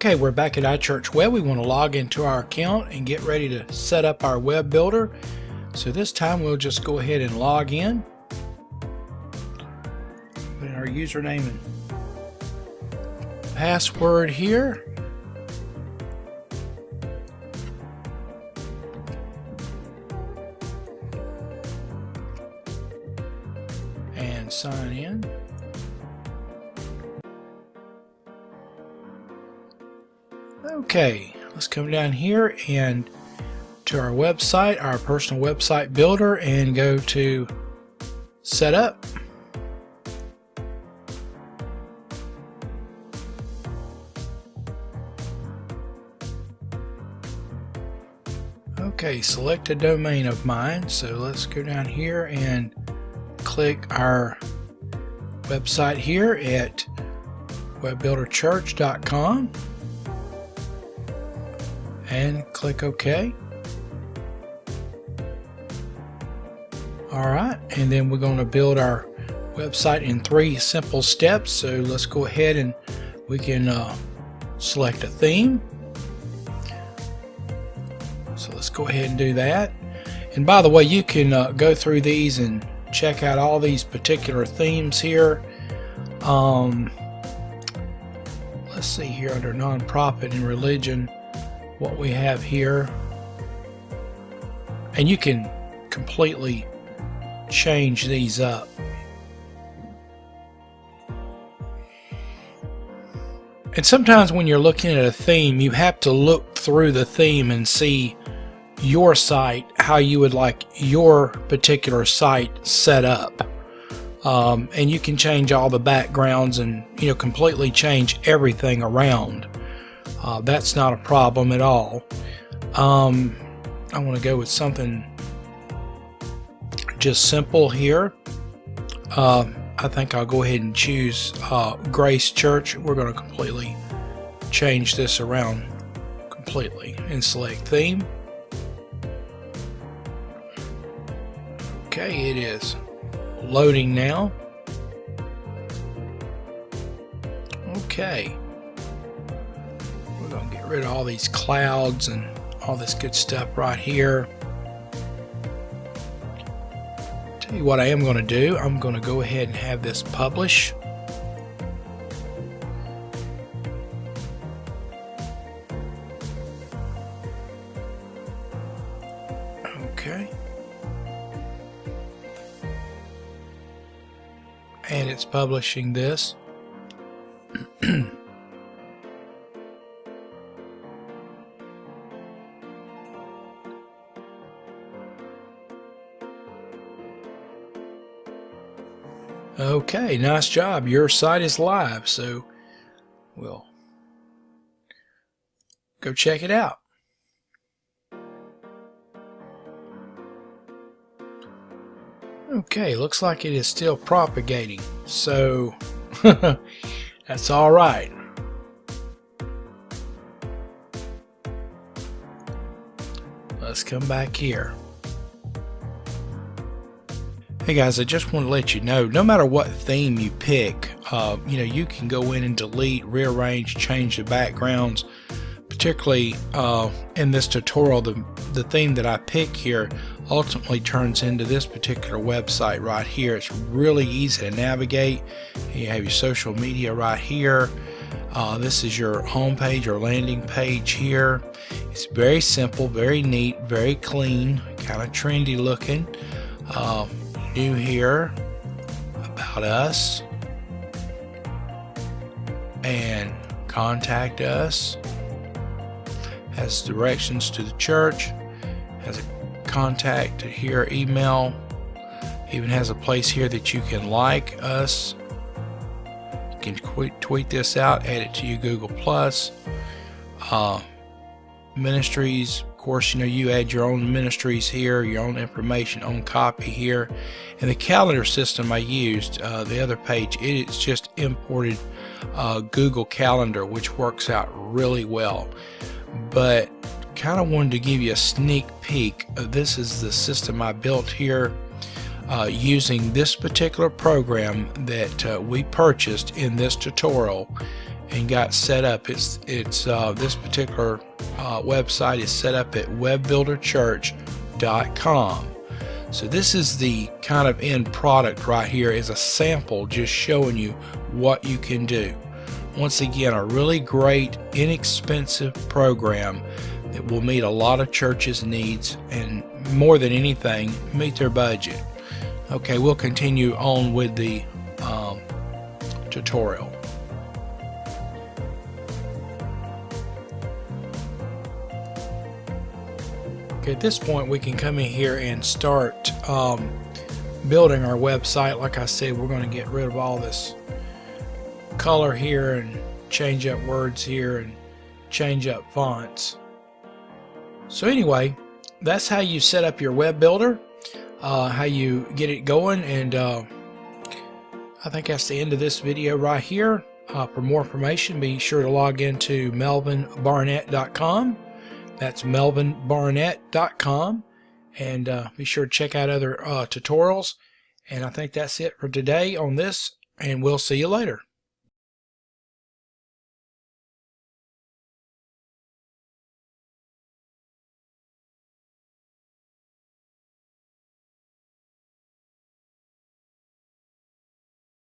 Okay, we're back at iChurchWeb. We want to log into our account and get ready to set up our web builder. So this time we'll just go ahead and log in. Put in our username and password here. And sign in. Okay, let's come down here and to our website, our personal website builder, and go to setup. Okay, select a domain of mine. So let's go down here and click our website here at webbuilderchurch.com. and click OK. Alright, and then we're going to build our website in 3 simple steps. So let's go ahead and we can select a theme. So let's go ahead and do that. And by the way, you can go through these and check out all these particular themes here. Let's see here under nonprofit and religion what we have here, and you can completely change these up. And sometimes when you're looking at a theme, you have to look through the theme and see your site, how you would like your particular site set up. And you can change all the backgrounds and completely change everything around. That's not a problem at all. I want to go with something just simple here. I think I'll go ahead and choose Grace Church. We're going to completely change this around completely and select theme. Okay, it is loading now. Okay. We're going to get rid of all these clouds and all this good stuff right here. Tell you what I am going to do. I'm going to go ahead and have this publish. Okay. And it's publishing this. Okay, nice job. Your site is live, so we'll go check it out. Okay, looks like it is still propagating, so that's all right. Let's come back here. Hey guys, I just want to let you know, no matter what theme you pick, you can go in and delete, rearrange, change the backgrounds. Particularly in this tutorial, the theme that I pick here ultimately turns into this particular website right here. It's really easy to navigate. You have your social media right here. This is your home page or landing page here. It's very simple, very neat, very clean, kind of trendy looking. New here, about us, and contact us. Has directions to the church, has a contact here, email, even has a place here that you can like us. You can tweet this out, add it to your Google Plus. Ministries, of course, you add your own ministries here, your own information, own copy here. And the calendar system I used, the other page, it's just imported Google Calendar, which works out really well. But kind of wanted to give you a sneak peek. This is the system I built here using this particular program that we purchased in this tutorial. and got set up. It's this particular website is set up at webbuilderchurch.com. So this is the kind of end product right here, is a sample just showing you what you can do. Once again, a really great, inexpensive program that will meet a lot of churches' needs, and more than anything, meet their budget. Okay, we'll continue on with the tutorial. Okay, at this point we can come in here and start building our website. Like I said, we're going to get rid of all this color here and change up words here and change up fonts. So anyway, that's how you set up your web builder, how you get it going, and I think that's the end of this video right here. For more information, be sure to log into melvinbarnett.com. That's melvinbarnett.com, and be sure to check out other tutorials. And I think that's it for today on this, and we'll see you later.